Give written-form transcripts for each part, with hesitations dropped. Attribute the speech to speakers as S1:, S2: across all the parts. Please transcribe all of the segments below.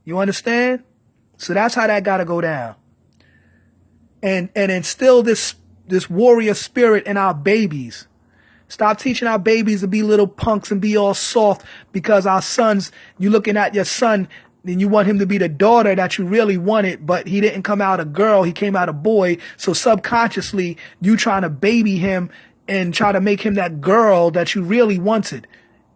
S1: You understand? So that's how that got to go down. And instill this warrior spirit in our babies. Stop teaching our babies to be little punks and be all soft because our sons, you looking at your son and you want him to be the daughter that you really wanted, but he didn't come out a girl, he came out a boy. So subconsciously, you trying to baby him and try to make him that girl that you really wanted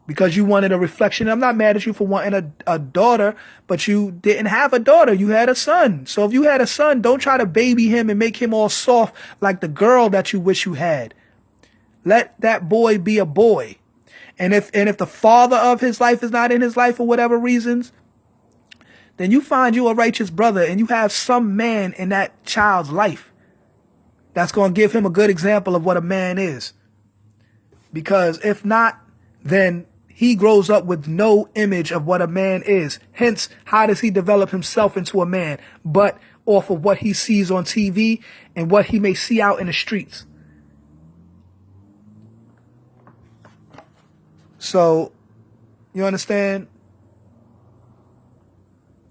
S1: because you wanted a reflection. I'm not mad at you for wanting a daughter, but you didn't have a daughter. You had a son. So if you had a son, don't try to baby him and make him all soft like the girl that you wish you had. Let that boy be a boy. And if the father of his life is not in his life for whatever reasons, then you find you a righteous brother and you have some man in that child's life that's going to give him a good example of what a man is. Because if not, then he grows up with no image of what a man is. Hence, how does he develop himself into a man? But off of what he sees on TV and what he may see out in the streets. So, you understand?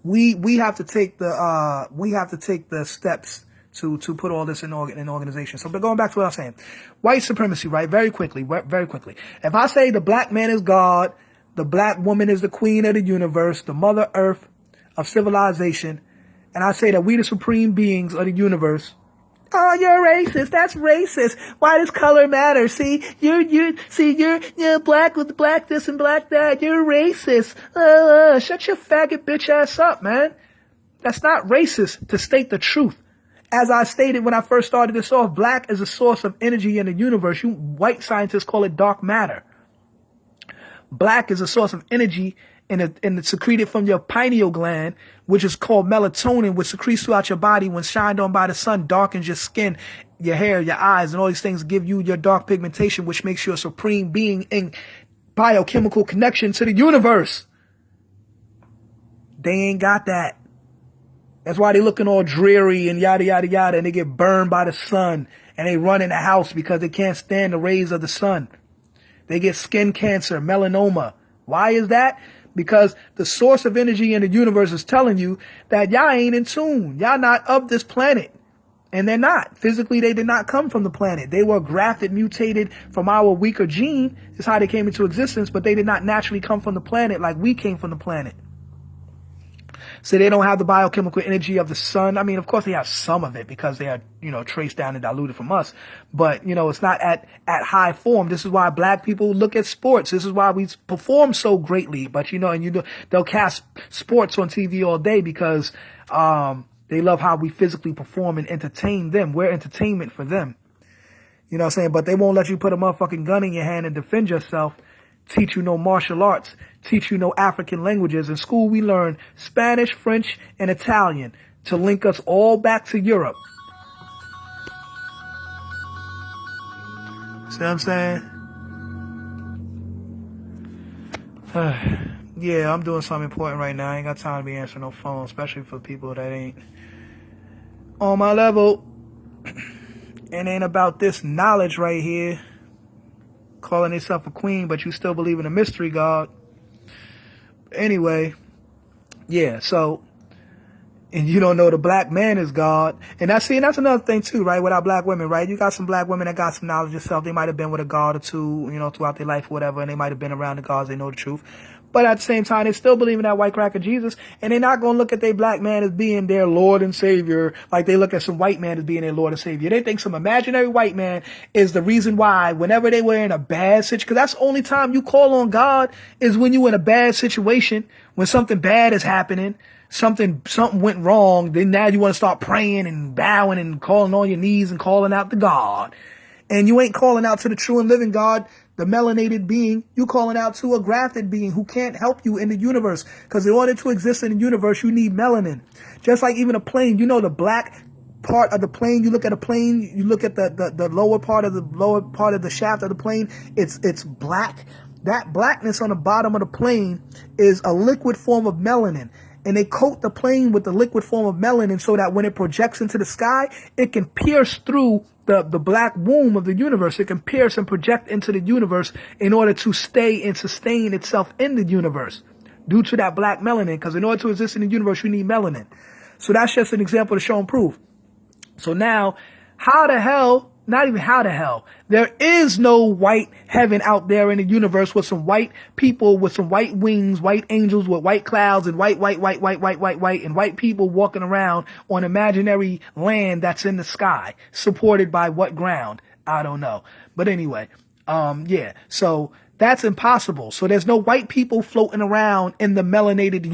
S1: We have to take the steps to put all this in an organization. So, but going back to what I was saying, white supremacy, right? Very quickly. If I say the black man is God, the black woman is the queen of the universe, the mother earth of civilization, and I say that we the supreme beings of the universe. Oh, you're racist. That's racist. Why does color matter? See, you're black with black this and black that. You're racist. Shut your faggot bitch ass up, man. That's not racist to state the truth. As I stated when I first started this off, black is a source of energy in the universe. You white scientists call it dark matter. Black is a source of energy and it's secreted from your pineal gland, which is called melatonin, which secretes throughout your body when shined on by the sun, darkens your skin, your hair, your eyes, and all these things give you your dark pigmentation, which makes you a supreme being in biochemical connection to the universe. They ain't got that. That's why they looking all dreary and yada, yada, yada, and they get burned by the sun, and they run in the house because they can't stand the rays of the sun. They get skin cancer, melanoma. Why is that? Because the source of energy in the universe is telling you that y'all ain't in tune. Y'all not of this planet. And they're not. Physically, they did not come from the planet. They were grafted, mutated from our weaker gene. Is how they came into existence, but they did not naturally come from the planet like we came from the planet. So they don't have the biochemical energy of the sun. I mean, of course they have some of it because they are, traced down and diluted from us. But, it's not at high form. This is why black people look at sports. This is why we perform so greatly. But, they'll cast sports on TV all day because they love how we physically perform and entertain them. We're entertainment for them. You know what I'm saying? But they won't let you put a motherfucking gun in your hand and defend yourself. Teach you no martial arts, teach you no African languages. In school, we learn Spanish, French, and Italian to link us all back to Europe. See what I'm saying? Yeah, I'm doing something important right now. I ain't got time to be answering no phone, especially for people that ain't on my level. It ain't about this knowledge right here. Calling yourself a queen, but you still believe in a mystery God. Anyway, yeah, so, and you don't know the black man is God. And that's another thing too, right? With our black women, right? You got some black women that got some knowledge yourself. They might have been with a God or two, throughout their life or whatever, and they might have been around the gods. They know the truth. But at the same time, they still believe in that white cracker Jesus, and they're not going to look at their black man as being their Lord and Savior like they look at some white man as being their Lord and Savior. They think some imaginary white man is the reason why whenever they were in a bad situation, because that's the only time you call on God is when you're in a bad situation, when something bad is happening, something went wrong, then now you want to start praying and bowing and calling on your knees and calling out to God. And you ain't calling out to the true and living God, the melanated being. You calling out to a grafted being who can't help you in the universe. Because in order to exist in the universe, you need melanin. Just like even a plane, the black part of the plane, you look at a plane, you look at the lower part of the shaft of the plane, it's black. That blackness on the bottom of the plane is a liquid form of melanin. And they coat the plane with the liquid form of melanin so that when it projects into the sky, it can pierce through the black womb of the universe. It can pierce and project into the universe in order to stay and sustain itself in the universe. due to that black melanin, because in order to exist in the universe, you need melanin. So that's just an example to show and prove. So now, how the hell, not even how the hell, there is no white heaven out there in the universe with some white people with some white wings, white angels with white clouds, and white, and white people walking around on imaginary land that's in the sky, supported by what ground? I don't know. But anyway, yeah, so that's impossible. So there's no white people floating around in the melanated